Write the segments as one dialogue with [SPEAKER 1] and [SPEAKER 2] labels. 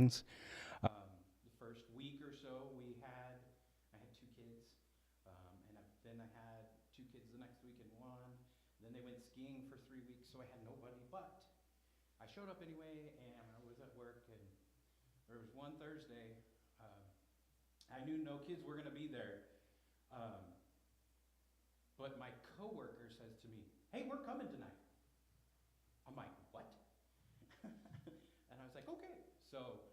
[SPEAKER 1] lines. The first week or so, I had two kids, then I had two kids the next week and one. Then they went skiing for 3 weeks, so I had nobody. But I showed up anyway, and I was at work, and there was one Thursday. I knew no kids were going to be there. But my coworker says to me, "Hey, we're coming tonight." I'm like, "What?" And I was like, "Okay." So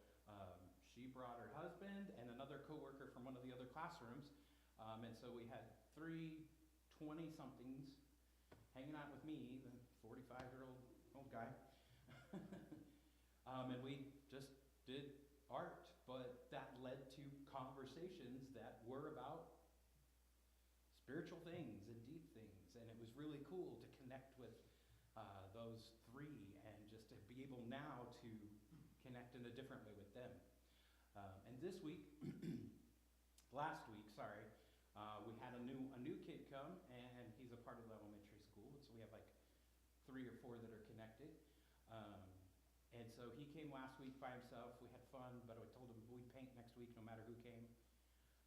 [SPEAKER 1] she brought her husband and another coworker from one of the other classrooms. And so we had three 20-somethings hanging out with me, the 45-year-old old guy. And we just did art, but that led to conversations that were about spiritual things and deep things, and it was really cool to connect with those three and just to be able now to connect in a different way with them. And this week, last week, sorry, we had a new kid come, and he's a part of the elementary school, so we have like 3 or 4 that are connected. And so he came last week by himself. We had fun, but I told him we'd paint next week no matter who came.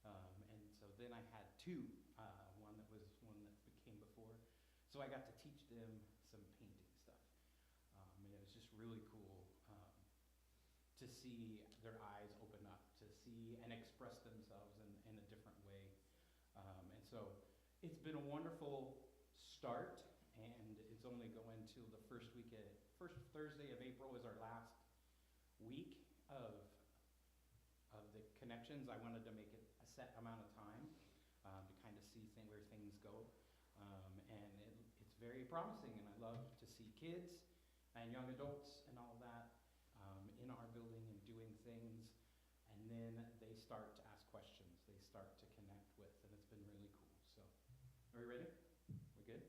[SPEAKER 1] And so then I had 2. One that came before. So I got to teach them some painting stuff. And it was just really cool to see their eyes open up, to see and express themselves in a different way. And so it's been a wonderful start, and it's only going till the first Thursday of April is our last week of the connections. I wanted to make it a set amount of time to kind of see where things go. And it's very promising, and I love to see kids and young adults and all that in our building and doing things. And then they start to ask questions. They start to connect with, and it's been really cool. So, are we ready? We good?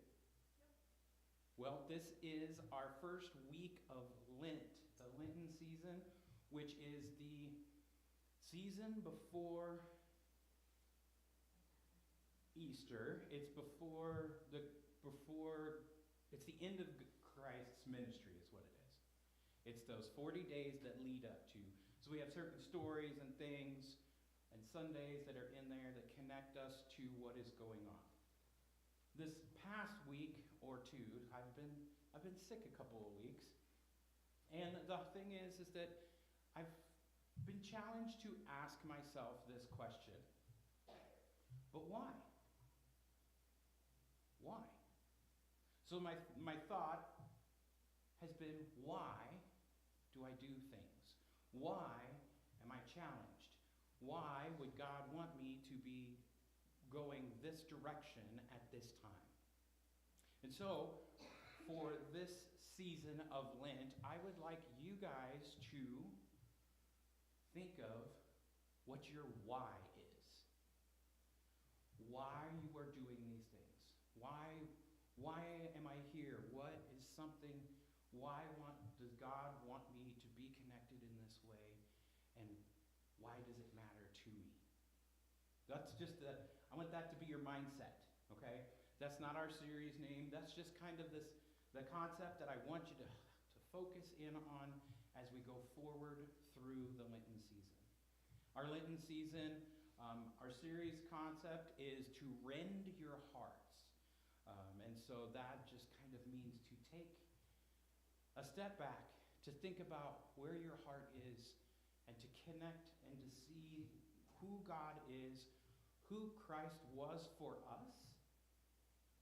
[SPEAKER 1] Well, this is our first week of Lent, the Lenten season, which is the season before Easter. It's it's the end of Christ's ministry is what it is. It's those 40 days that lead up to. So we have certain stories and things and Sundays that are in there that connect us to what is going on. This past week or two, I've been sick a couple of weeks, and the thing is that I've been challenged to ask myself this question: but why? Why? So my thought has been, why do I do things? Why am I challenged? Why would God want me to be going this direction at this time? And so, for this season of Lent, I would like you guys to think of what your why is. Why you are doing these things. Why am I here? What is something, does God want me to be connected in this way? And why does it matter to me? That's just I want that to be your mindset, okay? That's not our series name. That's just kind of the concept that I want you to focus in on as we go forward through the Lenten season. Our Lenten season, our series concept is to rend your hearts. And so that just kind of means to take a step back, to think about where your heart is, and to connect and to see who God is, who Christ was for us,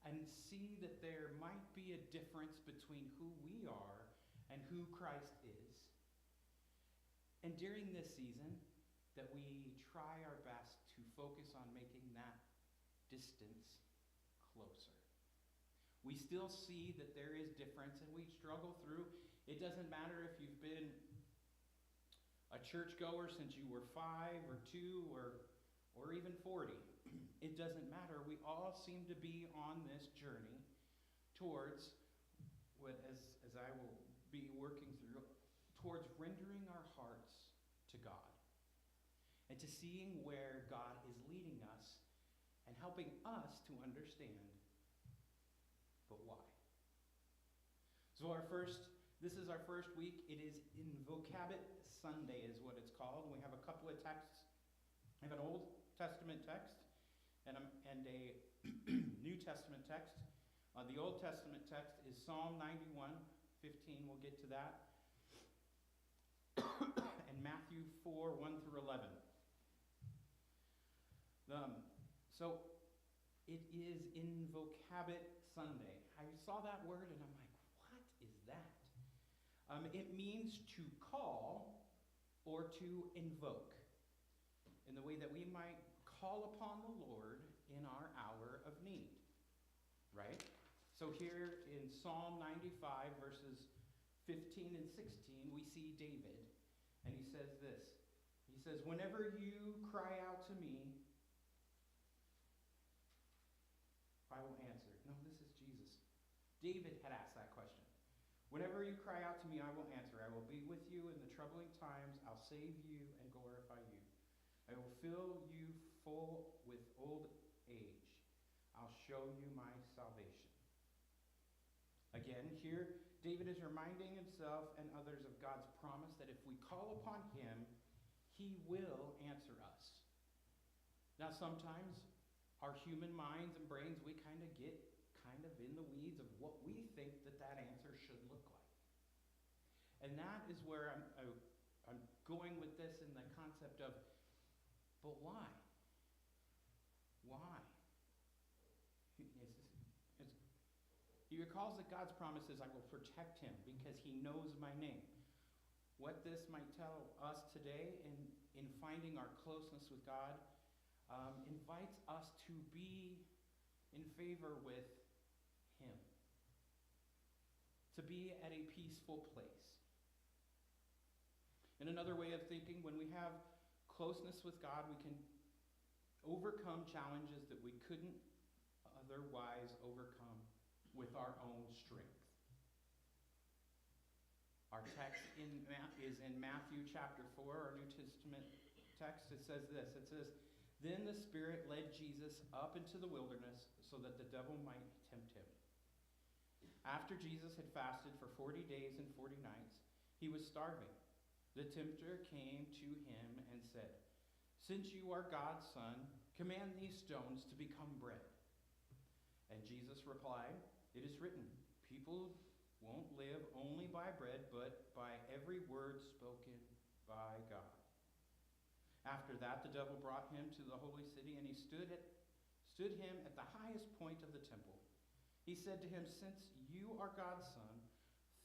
[SPEAKER 1] and see that there might be a difference between who we are and who Christ is. And during this season, that we try our best to focus on making that distance closer. We still see that there is difference, and we struggle through. It doesn't matter if you've been a churchgoer since you were 5 or 2 or even 40. It doesn't matter. We all seem to be on this journey towards what, as I will be working through, towards rendering our hearts to God and to seeing where God is leading us and helping us to understand, but why? So our first This is our first week. It is in Vocabit Sunday is what it's called. We have a couple of texts. I have an Old Testament text and a New Testament text. The Old Testament text is Psalm 91:15. We'll get to that. And Matthew 4:1-11. So it is in Vocabit Sunday. I saw that word and I'm like, what is that? It means to call or to invoke in the way that we might call upon the Lord in our hour of need, right? So here in Psalm 95, verses 15 and 16, we see David, and he says this. He says, whenever you cry out to me, I will answer. No, this is Jesus. David had asked that question. Whenever you cry out to me, I will answer. I will be with you in the troubling times. I'll save you and glorify you. I will fill you full with old age. I'll show you my salvation. Again, here, David is reminding himself and others of God's promise that if we call upon him, he will answer us. Now, sometimes our human minds and brains, we kind of get in the weeds of what we think that answer should look like. And that is where I'm going with this in the concept of, but why? Why? He recalls that God's promise is, I will protect him because he knows my name. What this might tell us today in finding our closeness with God invites us to be in favor with him. To be at a peaceful place. In another way of thinking, when we have closeness with God, we can overcome challenges that we couldn't otherwise overcome with our own strength. Our text is in Matthew chapter 4, our New Testament text. It says this. It says, then the Spirit led Jesus up into the wilderness so that the devil might tempt him. After Jesus had fasted for 40 days and 40 nights, he was starving. The tempter came to him and said, since you are God's son, command these stones to become bread. And Jesus replied, it is written, people won't live only by bread, but by every word spoken by God. After that, the devil brought him to the holy city, and he stood him at the highest point of the temple. He said to him, since you are God's son,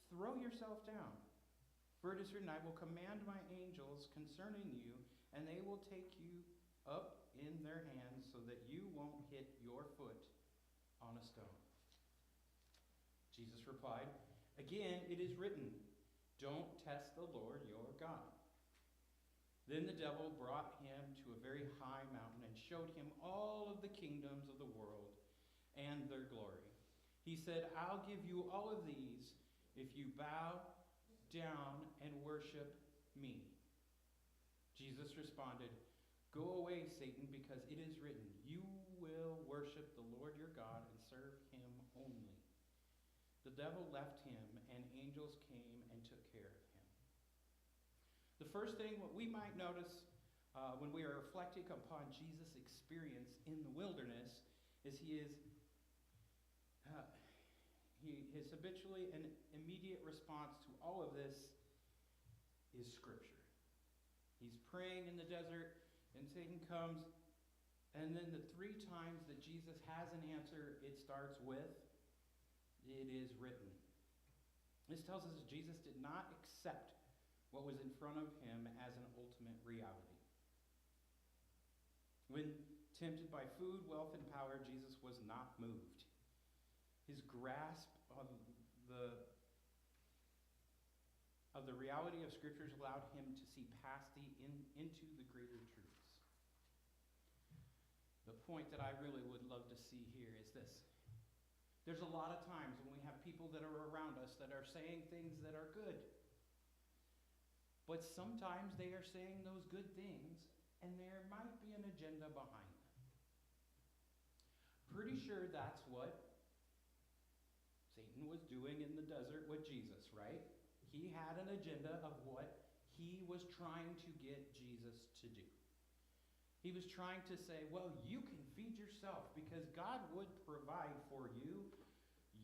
[SPEAKER 1] throw yourself down. For it is written, I will command my angels concerning you, and they will take you up in their hands so that you won't hit your foot on a stone. Jesus replied, again, it is written, don't test the Lord your God. Then the devil brought him to a very high mountain and showed him all of the kingdoms of the world and their glory. He said, I'll give you all of these if you bow down and worship me. Jesus responded, go away, Satan, because it is written, you will worship the Lord your God and serve him only. The devil left him, and angels came and took care of him. The first thing what we might notice when we are reflecting upon Jesus' experience in the wilderness is his habitually and immediate response to all of this is Scripture. He's praying in the desert, and Satan comes, and then the 3 times that Jesus has an answer, it starts with, it is written. This tells us that Jesus did not accept what was in front of him as an ultimate reality. When tempted by food, wealth, and power, Jesus was not moved. His grasp of the reality of Scriptures allowed him to see past into the greater truths. The point that I really would love to see here is this. There's a lot of times when we have people that are around us that are saying things that are good. But sometimes they are saying those good things, and there might be an agenda behind them. Pretty sure that's what Satan was doing in the desert with Jesus, right? He had an agenda of what he was trying to get Jesus to do. He was trying to say, well, you can feed yourself because God would provide for you.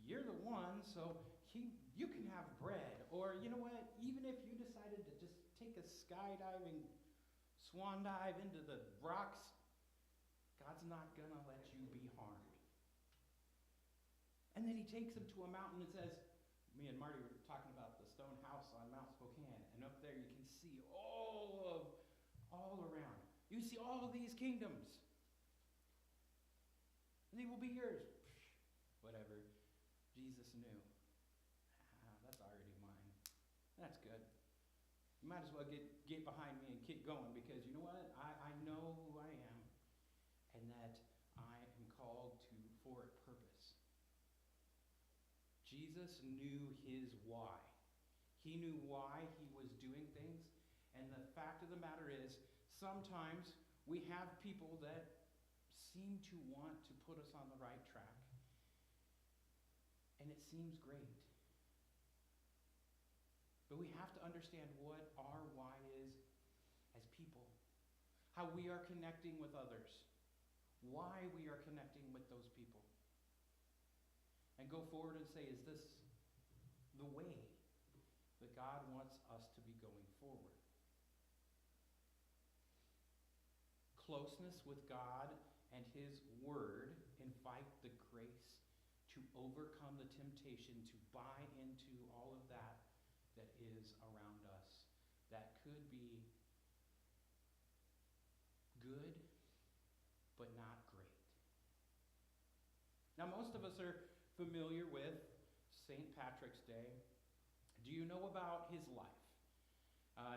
[SPEAKER 1] You're the one, so you can have bread. Or you know what? Even if you decided to just take a skydiving swan dive into the rocks, God's not going to let you be harmed. And then he takes him to a mountain and says, me and Marty were talking about the stone house on Mount Spokane, and up there you can see all around. You see all of these kingdoms. And they will be yours. Whatever. Jesus knew. That's already mine. That's good. You might as well get behind me and keep going, because you know what? I know who I am, and that I am called for a purpose. Jesus knew his why. He knew why he was doing things, and the fact of the matter is, sometimes we have people that seem to want to put us on the right track, and it seems great. But we have to understand what our why is as people, how we are connecting with others, why we are connecting with those people, and go forward and say, is this the way that God wants us to be going forward? Closeness with God and his word invite the grace to overcome the temptation to buy into all of that is around us that could be good but not great. Now, most of us are familiar with St. Patrick's Day. Do you know about his life?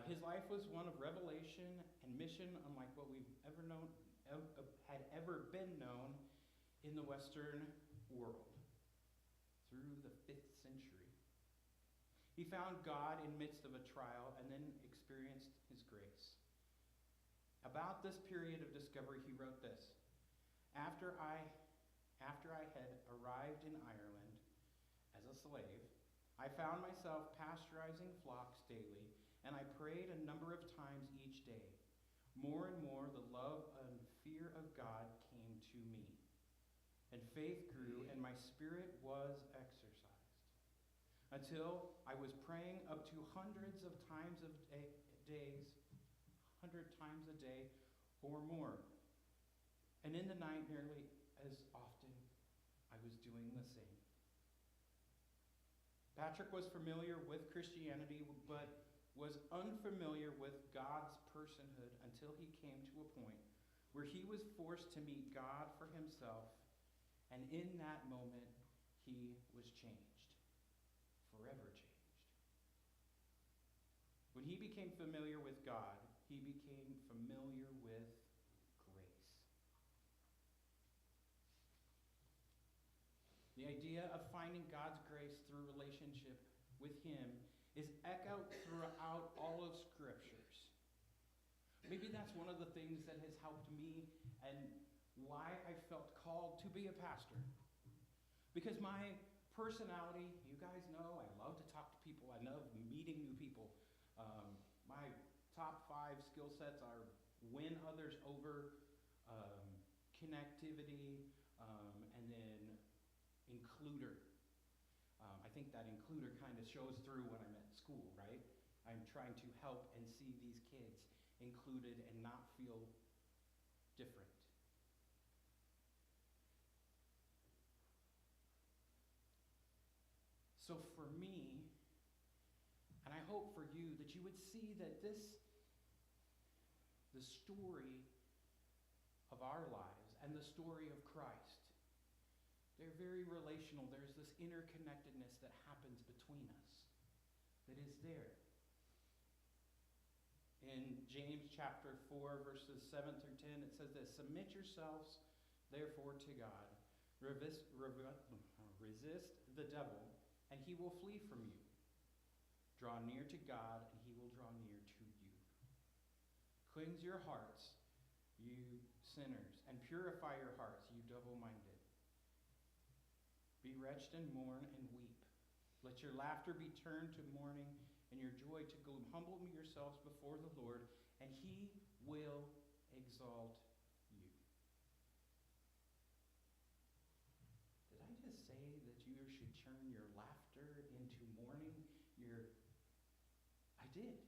[SPEAKER 1] His life was one of revelation and mission, unlike what we've ever known, had ever been known in the Western world through the 5th century. He found God in midst of a trial and then experienced his grace. About this period of discovery, he wrote this: After I had arrived in Ireland as a slave, I found myself pasteurizing flocks daily, and I prayed a number of times each day. More and more, the love and fear of God came to me, and faith grew, and my spirit was exercised, until I was praying up to hundreds of times a day, 100 times a day or more. And in the night, nearly as often, I was doing the same. Patrick was familiar with Christianity, but was unfamiliar with God's personhood until he came to a point where he was forced to meet God for himself, and in that moment, he was changed, forever changed. When he became familiar with God, he became familiar with grace. The idea of finding God's grace through relationship with him is echoed throughout all of Scriptures. Maybe that's one of the things that has helped me and why I felt called to be a pastor. Because my personality, you guys know, I love to talk to people. I love meeting new people. My top 5 skill sets are win others over, connectivity, and then includer. I think that includer kind of shows through when I'm at school, right? I'm trying to help and see these kids included and not feel different. So for me, and I hope for you, that you would see that the story of our lives and the story of Christ, they're very relational. There's this interconnectedness that happens between us that is there. In James chapter 4, verses 7 through 10, it says this: Submit yourselves, therefore, to God. Resist the devil, and he will flee from you. Draw near to God, and he will draw near to you. Cleanse your hearts, you sinners, and purify your hearts, you double-minded. Be wretched and mourn and weep. Let your laughter be turned to mourning and your joy to go humble yourselves before the Lord, and he will exalt you. Did I just say that you should turn your laughter into mourning? I did.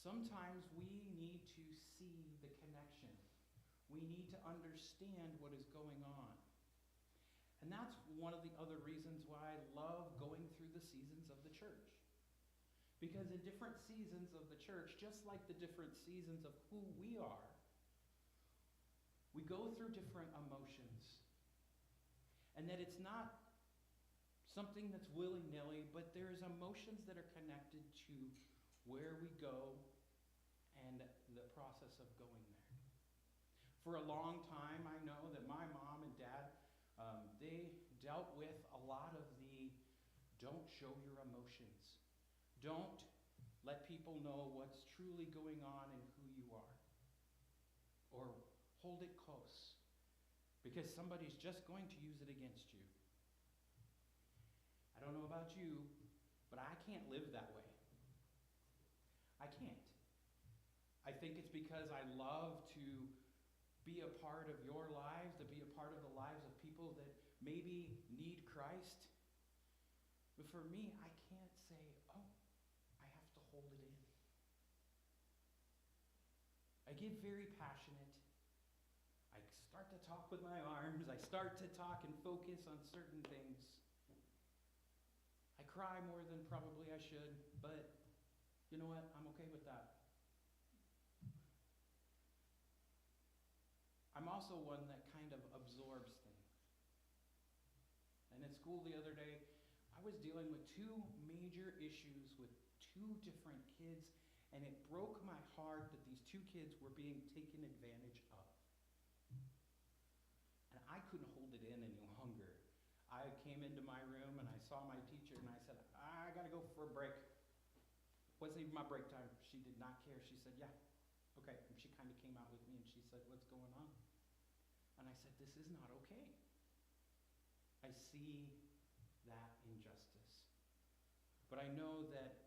[SPEAKER 1] Sometimes we need to see the connection. We need to understand what is going on. And that's one of the other reasons why I love going through the seasons of the church. Because in different seasons of the church, just like the different seasons of who we are, we go through different emotions. And that it's not something that's willy-nilly, but there's emotions that are connected to where we go and the process of going there. For a long time, I know that my mom and dad, they dealt with a lot of the don't show your emotions. Don't let people know what's truly going on and who you are. Or hold it close, because somebody's just going to use it against you. I don't know about you, but I can't live that way. I can't. I think it's because I love to be a part of your lives, to be a part of the lives of people that maybe need Christ. But for me, I can't say, oh, I have to hold it in. I get very passionate. I start to talk with my arms. I start to talk and focus on certain things. I cry more than probably I should, but you know what? I'm okay with that. I'm also one that kind of absorbs things. And in school the other day, I was dealing with two major issues with two different kids, and it broke my heart that these two kids were being taken advantage of. And I couldn't hold it in any longer. I came into my room and I saw my teacher and I said, I gotta go for a break. Wasn't even my break time. She did not care. She said, yeah, okay. And she kind of came out with me and she said, what's going on? And I said, this is not okay. I see that injustice. But I know that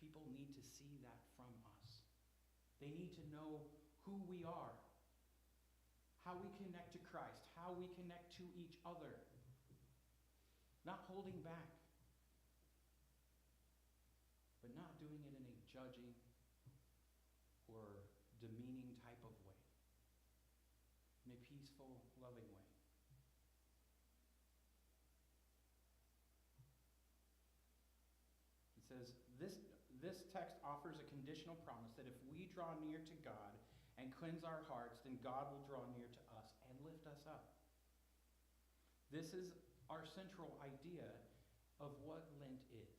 [SPEAKER 1] people need to see that from us. They need to know who we are, how we connect to Christ, how we connect to each other, not holding back, but not doing it in a judging or demeaning type of way, in a peaceful, loving way. It says, this text offers a conditional promise that if we draw near to God and cleanse our hearts, then God will draw near to us and lift us up. This is our central idea of what Lent is.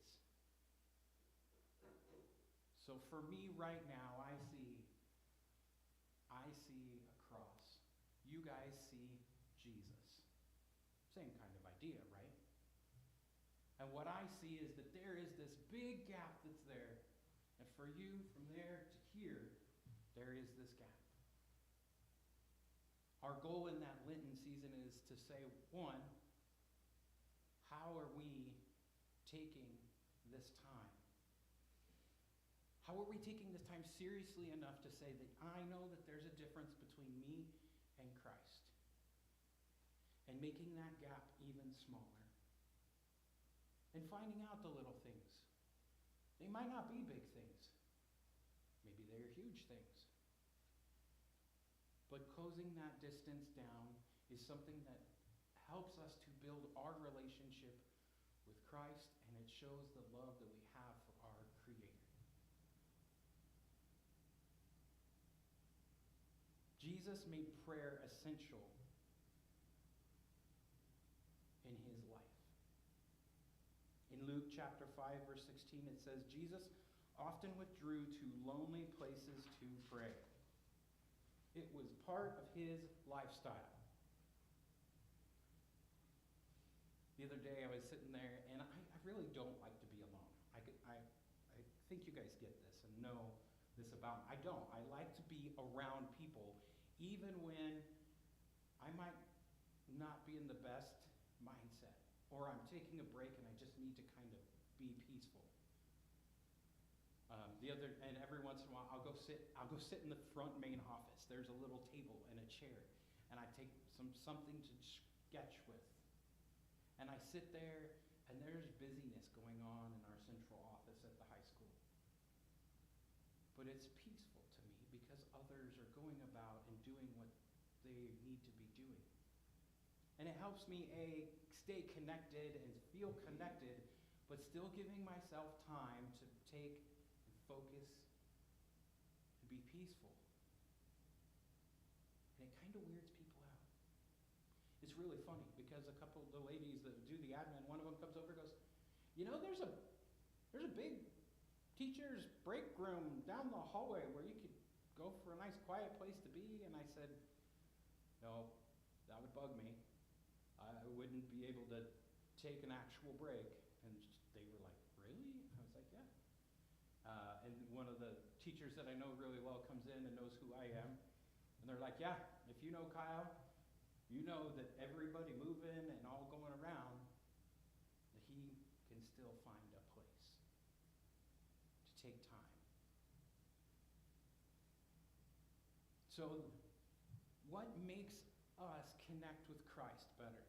[SPEAKER 1] So for me right now, I see a cross. You guys see Jesus. Same kind of idea, right? And what I see is that there is this big gap that's there. And for you, from there to here, there is this gap. Our goal in that Lenten season is to say, one, how are we taking this time? How are we taking this time seriously enough to say that I know that there's a difference between me and Christ? And making that gap even smaller. And finding out the little things. They might not be big things. Maybe they're huge things. But closing that distance down is something that helps us to build our relationship with Christ, and it shows the love that we have for our Creator. Jesus made prayer essential in his life. In Luke chapter 5, verse 16, it says, Jesus often withdrew to lonely places to pray. It was part of his lifestyle. The other day I was sitting there, and I really don't like to be alone. I think you guys get this and know this about me. I don't. I like to be around people, even when I might not be in the best or I'm taking a break and I just need to kind of be peaceful. And every once in a while, I'll go sit in the front main office. There's a little table and a chair, and I take something to sketch with. And I sit there, and there's busyness going on in our central office at the high school. But it's peaceful to me because others are going about and doing what they need to be doing. And it helps me, stay connected and feel connected, but still giving myself time to take and focus and be peaceful. And it kind of weirds people out. It's really funny because a couple of the ladies that do the admin, one of them comes over and goes, there's a big teacher's break room down the hallway where you could go for a nice quiet place to be. And I said, no, that would bug me. I wouldn't be able to take an actual break. And they were like, really? I was like, yeah. And one of the teachers that I know really well comes in and knows who I am. And they're like, yeah, if you know Kyle, you know that everybody moving and all going around, that he can still find a place to take time. So what makes us connect with Christ better?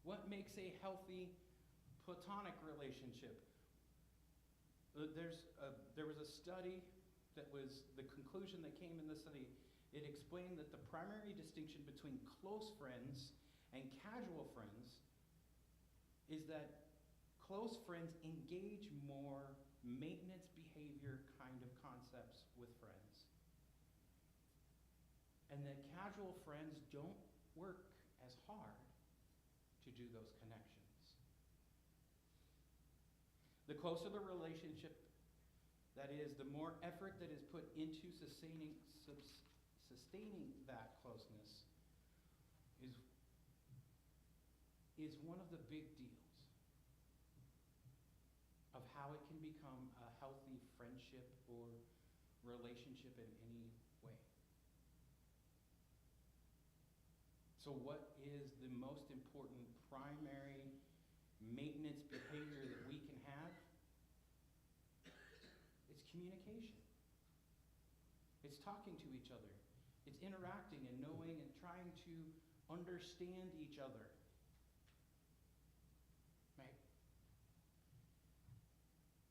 [SPEAKER 1] What makes a healthy platonic relationship? There was a study that was, the conclusion that came in the study, it explained that the primary distinction between close friends and casual friends is that close friends engage more maintenance behavior kind of concepts with friends. And that casual friends don't work as hard to do those connections. The closer the relationship, that is, the more effort that is put into sustaining that closeness is one of the big deals of how it can become a healthy friendship or relationship in any way. So what is the most important primary maintenance behavior that we can have? It's communication. It's talking to each other. It's interacting and knowing and trying to understand each other. Right?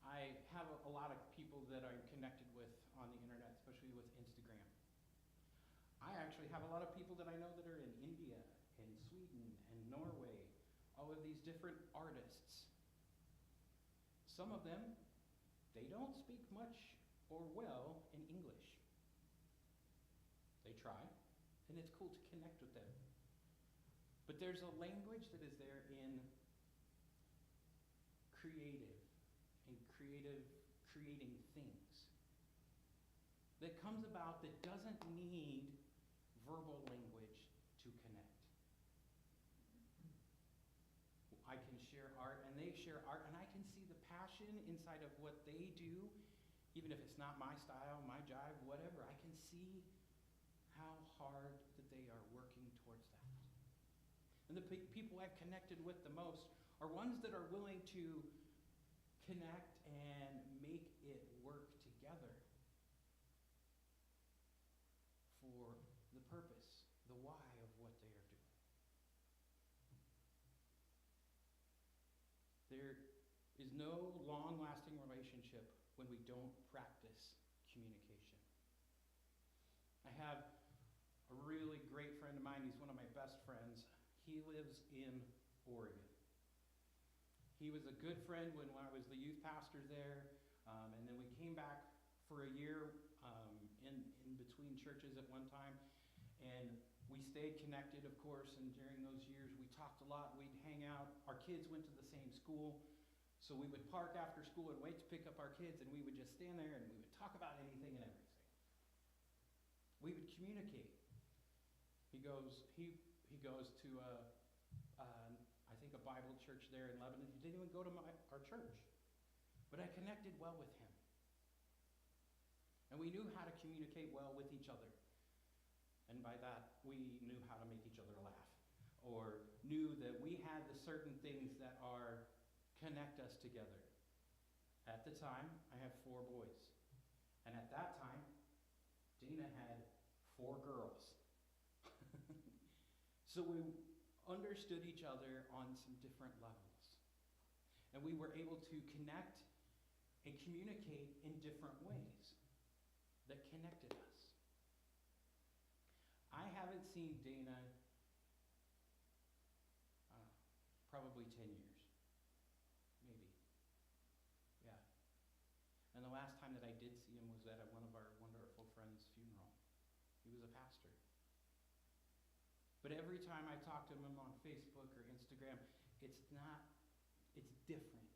[SPEAKER 1] I have a lot of people that I'm connected with on the internet, especially with Instagram. I actually have a lot of people that I know that are in India and Sweden and Norway, all of these different artists. Some of them, they don't speak much or well in English. They try, and it's cool to connect with them. But there's a language that is there in creating things that comes about that doesn't need verbal language to connect. I can share art, and they share art, and I can see the passion inside of what they do, even if it's not my style, my jive, whatever. I can see how hard that they are working towards that. And the people I've connected with the most are ones that are willing to connect and make it work together for the purpose, the why of what they are doing. There is no long-lasting relationship when we don't practice communication. I have a really great friend of mine. He's one of my best friends. He lives in Oregon. He was a good friend when I was the youth pastor there, and then we came back for a year in between churches at one time, and we stayed connected, of course, and during those years we talked a lot. We'd hang out. Our kids went to the same school, so we would park after school and wait to pick up our kids, and we would just stand there and we would talk about anything and everything. We would communicate. He goes to I think a Bible church there in Lebanon. He didn't even go to our church, but I connected well with him. And we knew how to communicate well with each other. And by that, we knew how to make each other laugh, or knew that we had the certain things that are connect us together. At the time, I have 4 boys. And at that time, Dana had 4 girls. So we understood each other on some different levels. And we were able to connect and communicate in different ways that connected us. I haven't seen Dana probably 10 years. Maybe. Yeah. And the last time that I did see him was at one of our wonderful friends' funeral. He was a pastor. But every time I talk to him on Facebook or Instagram, it's different.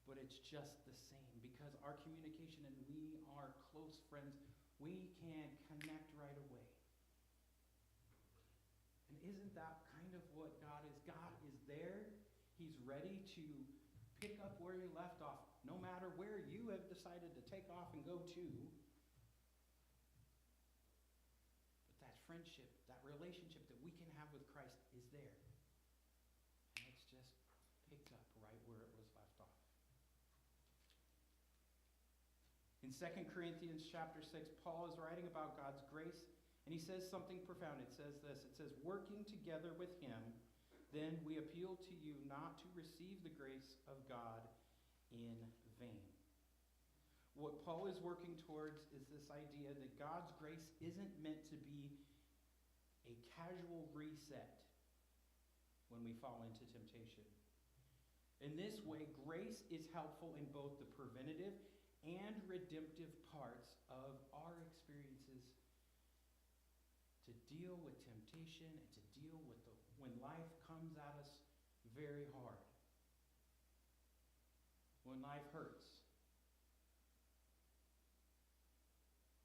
[SPEAKER 1] But it's just the same because our communication and we are close friends. We can connect right away. And isn't that kind of what God is? God is there. He's ready to pick up where you left off, no matter where you have decided to take off and go to. But that friendship, that relationship that we can have with Christ is there. And it's just picked up right where it was left off. In 2 Corinthians chapter 6, Paul is writing about God's grace, and he says something profound. It says this, it says, working together with him, then we appeal to you not to receive the grace of God in vain. What Paul is working towards is this idea that God's grace isn't meant to be a casual reset when we fall into temptation. In this way, grace is helpful in both the preventative and redemptive parts of our experiences to deal with temptation and to deal with when life comes at us very hard. When life hurts.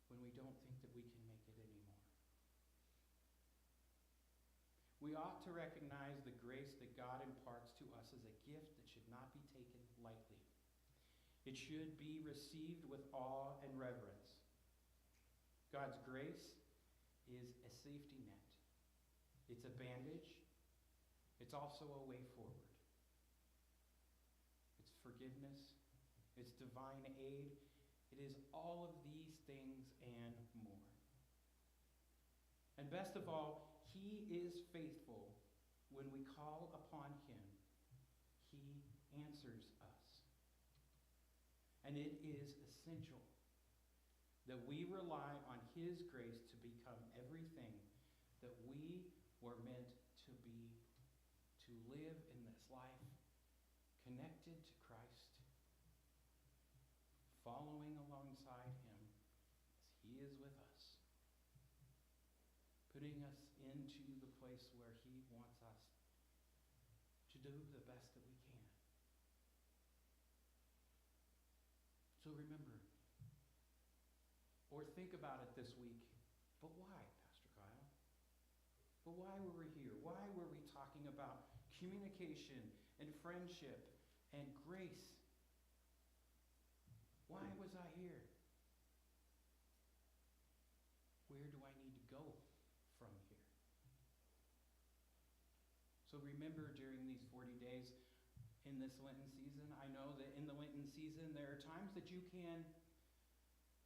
[SPEAKER 1] When we don't think that we can make it anymore. We ought to recognize the grace that God imparts to us as a gift that should not be taken lightly. It should be received with awe and reverence. God's grace is a safety net. It's a bandage. It's also a way forward. It's forgiveness. It's divine aid. It is all of these things and more. And best of all, he is faithful when we call upon him. He answers us. And it is essential that we rely on his grace to become everything that we were meant to be, to live in this life connected to Christ, following alongside him as he is with us, putting us into the place where he wants us to do the best that we can. So remember, or think about it this week, but why, Pastor Kyle? But why were we here? Why were we talking about communication and friendship and grace? Why was I here? Where do I need to go from here? So remember, during these 40 days in this Lenten season, I know that in the Lenten season there are times that you can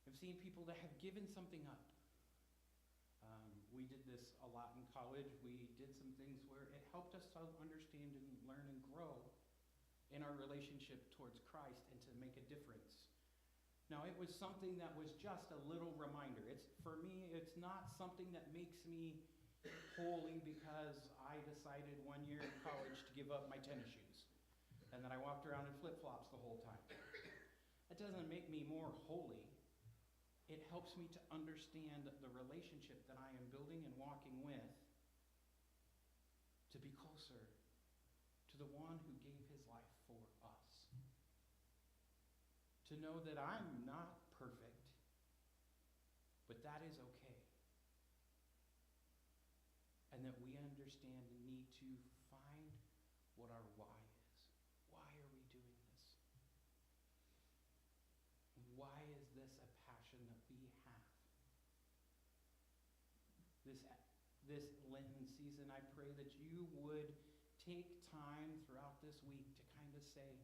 [SPEAKER 1] have seen people that have given something up. We did this a lot in college. We did some things where it helped us to understand and learn and grow in our relationship towards Christ and to make a difference. Now, it was something that was just a little reminder. For me, it's not something that makes me holy because I decided one year in college to give up my tennis shoes. And then I walked around in flip-flops the whole time. That doesn't make me more holy. It helps me to understand the relationship that I am building and walking with to be closer to the one who gave his life for us. To know that I'm not perfect, but that is okay. And that we understand the need to find what our why is. Why are we doing this? Why is this a passion that we have? This this Lenten season, I pray that you would take time throughout this week to kind of say,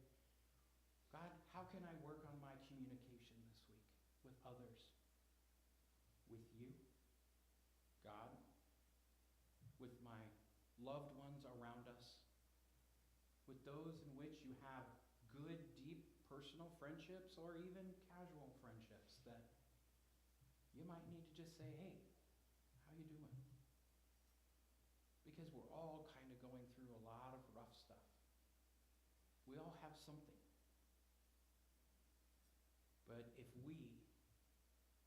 [SPEAKER 1] God, how can I work on my communication this week with others? With you, God, with my loved ones around us, with those in which you have good, deep, personal friendships or even casual friendships that you might need to just say, hey, how you doing? Because we're all kind of going through a lot of rough stuff. We all have something. But if we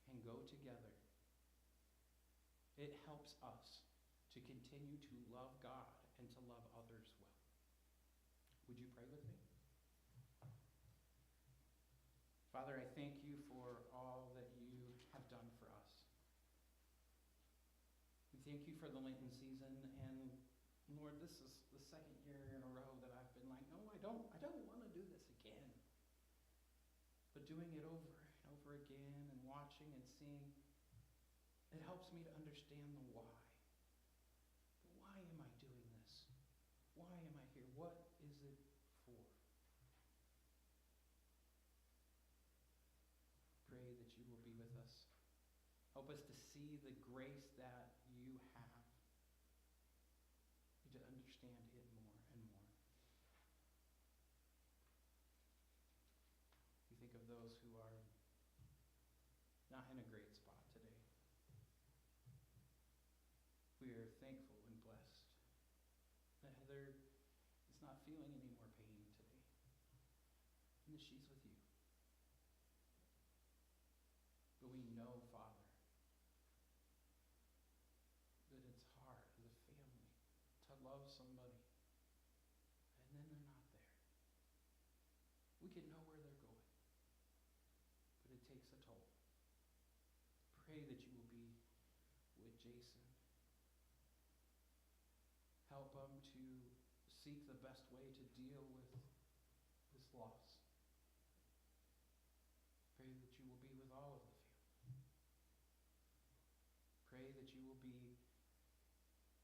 [SPEAKER 1] can go together, it helps us to continue to love God and to love others well. Would you pray with me? Father, I thank you for all that you have done for us. We thank you for the Lenten season, and Lord, this is the second year in a row that I've been like, no, I don't want to do this again. But doing it over and over again and watching and seeing, it helps me to understand the why. The why am I doing this? Why am I here? What is it for? Pray that you will be with us. Help us to see the grace that you have and to understand it more and more. We think of those who are not in a great spot today. We are thankful and blessed that Heather is not feeling any more pain today and that she's with you. But we know, Father, that it's hard as a family to love somebody and then they're not there. We can know where they're going, but it takes a toll. Pray that you will be with Jason. Help him to seek the best way to deal with this loss. Pray that you will be with all of the family. Pray that you will be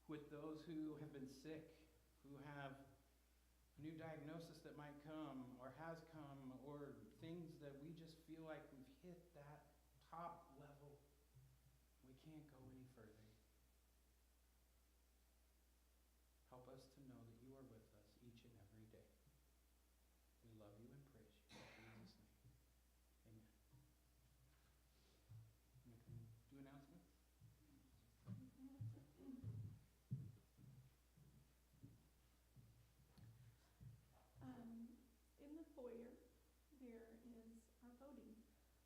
[SPEAKER 1] with those who have been sick, who have a new diagnosis that might come or has come, or things that we just feel like we've hit that top level. We can't go any further. Help us to know that you are with us each and every day. We love you and praise you. In Jesus' name, amen. We can do announcements?
[SPEAKER 2] In the foyer, there is our voting.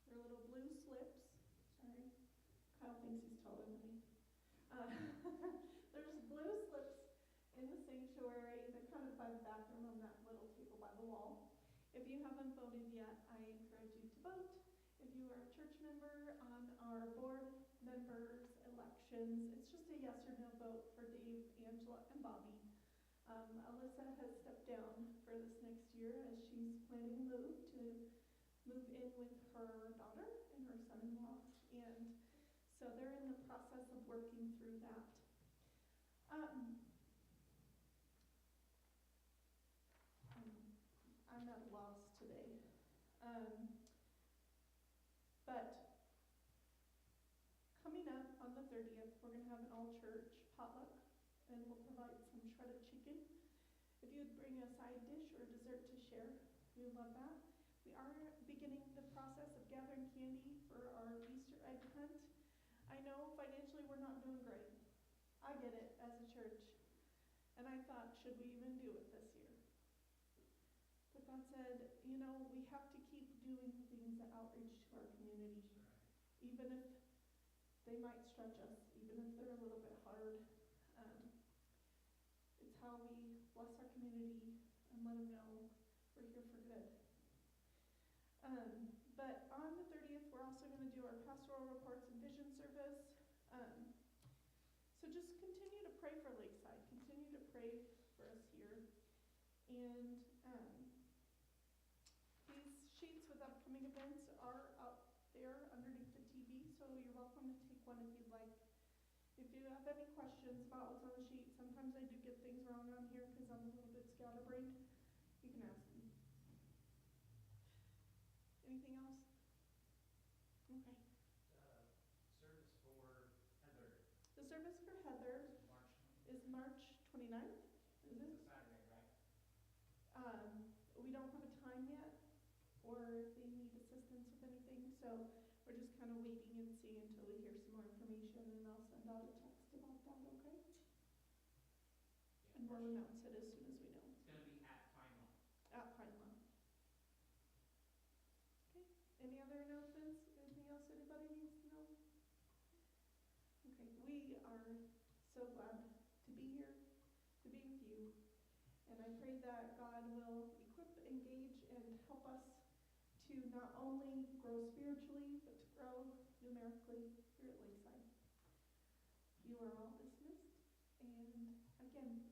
[SPEAKER 2] They're little blue slips. Sorry, Kyle thinks he's taller than me. There's blue slips in the sanctuary. They're kind of by the bathroom on that little table by the wall. If you haven't voted yet, I encourage you to vote. If you are a church member on our board members elections, it's just a yes or no vote for Dave, Angela, and Bobby. Alyssa has stepped down for this next year as she's planning a move to move in with her daughter and her son-in-law, and so they're in the process of working through that. I'm at a loss today. But coming up on the 30th, we're going to have an all-church potluck, and we'll provide some shredded chicken. If you'd bring a side dish or dessert to share, we would love that. We are beginning the process of gathering candy for our Easter egg hunt. I know financially we're not doing great. I get it as a church. And I thought, should we even do it this year? But God said, you know, we have to keep doing things that outreach to our community. Right. Even if they might stretch us, even if they're a little bit hard. It's how we bless our community and let them know we're here for good. But on the 30th, we're also going to do our pastoral reports and vision service. So just continue to pray for Lakeside. Continue to pray for us here. And these sheets with upcoming events are up there underneath the TV, so you're welcome to take one if you'd like. If you have any questions about what's on the sheet, sometimes I do get things wrong on here because I'm a little bit scatterbrained, you can ask me. Anything else? Okay.
[SPEAKER 3] Service for Heather
[SPEAKER 2] The service for Heather
[SPEAKER 3] is March 20th.
[SPEAKER 2] is March 29th, is
[SPEAKER 3] It's
[SPEAKER 2] it?
[SPEAKER 3] a Saturday, right?
[SPEAKER 2] We don't have a time yet, or if they need assistance with anything, so we're just kind of waiting and see until we hear some more information, and I'll send out a text about that, okay?
[SPEAKER 3] Yeah,
[SPEAKER 2] And we'll
[SPEAKER 3] March.
[SPEAKER 2] announce it as soon as we know.
[SPEAKER 3] It's gonna be at Pine Lawn.
[SPEAKER 2] At Pine Lawn. Okay, any other announcements? Anything else anybody needs to know? Okay, we are so glad to be here, to be with you, and I pray that God will equip, engage, and help us to not only grow spiritually, but to grow numerically here at Lakeside. You are all dismissed, and again,